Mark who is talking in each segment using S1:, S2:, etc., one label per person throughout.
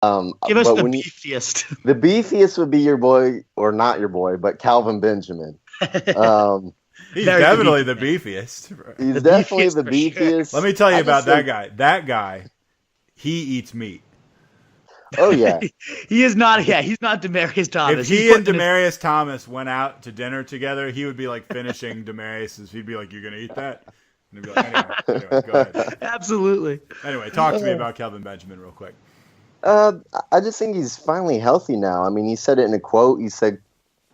S1: Give us
S2: But
S1: the
S2: when
S1: beefiest.
S2: the beefiest would be your boy, or not your boy, but Calvin Benjamin. Um,
S3: He's
S1: Very the
S3: definitely the
S1: beefiest.
S3: beefiest.
S2: he's
S1: The
S2: definitely
S1: beefiest
S2: the
S1: for sure.
S3: Let
S2: beefiest.
S3: me tell you
S2: I
S3: about
S2: just
S3: that
S2: think,
S3: guy. That guy, he eats meat.
S2: oh yeah,
S1: He is not. Yeah, he's not Demaryius
S3: If
S1: Thomas. He's
S3: he and
S1: putting his.
S3: Demarius Thomas went out to dinner together, he would be like finishing Demarius's. He'd be like, "You're gonna eat that?" And he'd be like, "Anyway, go ahead."
S1: Absolutely.
S3: Anyway, talk to me about Kelvin Benjamin real quick.
S2: uh, I just think he's finally healthy now. I mean, he said it in a quote. He said,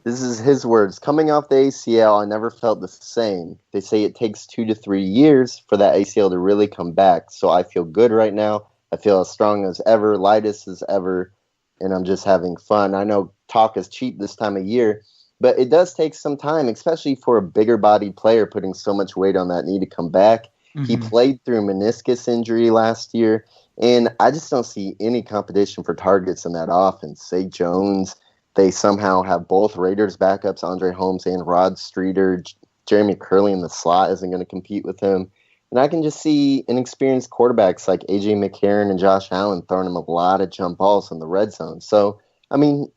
S2: "This is his words. Coming off the ACL, I never felt the same. They say it takes 2 to 3 years for that ACL to really come back. So I feel good right now. I feel as strong as ever, lightest as ever, and I'm just having fun. I know talk is cheap this time of year, but it does take some time, especially for a bigger bodied player putting so much weight on that knee to come back. He
S1: Mhm.
S2: played through meniscus injury last year, and I just don't see any competition for targets in that offense. Zay Jones, they somehow have both Raiders backups, Andre Holmes and Rod Streeter. Jeremy Curley in the slot isn't going to compete with him. And I can just see inexperienced quarterbacks like A.J. McCarron and Josh Allen throwing him a lot of jump balls in the red zone. So, I mean,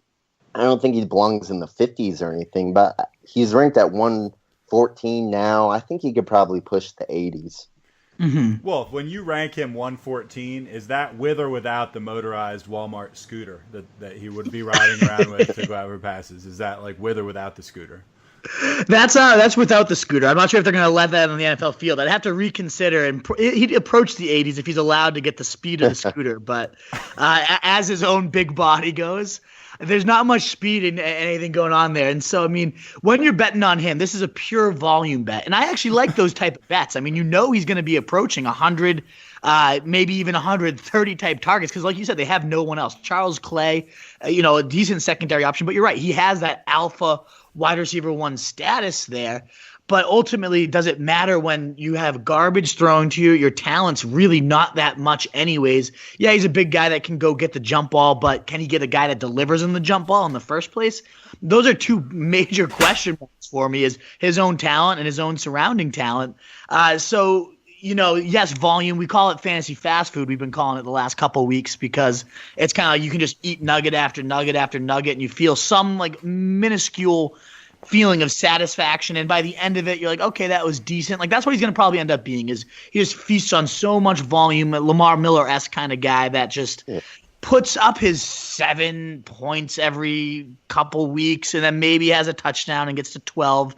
S2: I don't think he belongs in the 50s or anything, but he's ranked at 114 now. I think he could probably push the 80s.
S1: Mhm.
S3: Well, when you rank him 114, is that with or without the motorized Walmart scooter that he would be riding around with to go over passes? Is that like with or without the scooter?
S1: That's without the scooter. I'm not sure if they're going to let that on the NFL field. I'd have to reconsider, and he'd approach the 80s if he's allowed to get the speed of the scooter. But as his own big body goes, there's not much speed in anything going on there. And so, I mean, when you're betting on him, this is a pure volume bet. And I actually like those type of bets. I mean, he's going to be approaching 100, maybe even 130 type targets because, like you said, they have no one else. Charles Clay, a decent secondary option. But you're right. He has that alpha wide receiver one status there. But ultimately, does it matter when you have garbage thrown to you? Your talent's really not that much anyways. Yeah, he's a big guy that can go get the jump ball, but can he get a guy that delivers him the jump ball in the first place? Those are two major question marks for me, is his own talent and his own surrounding talent. So, yes, volume. We call it fantasy fast food. We've been calling it the last couple of weeks because it's kind of like you can just eat nugget after nugget after nugget and you feel some like minuscule feeling of satisfaction, and by the end of it you're like, okay, that was decent. Like that's what he's going to probably end up being, is he just feasts on so much volume, Lamar Miller-esque kind of guy that just puts up his 7 points every couple weeks and then maybe has a touchdown and gets to 12.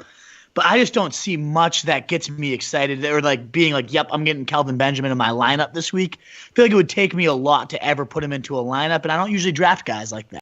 S1: But I just don't see much that gets me excited or like being like, yep, I'm getting Kelvin Benjamin in my lineup this week. I feel like it would take me a lot to ever put him into a lineup, and I don't usually draft guys like that.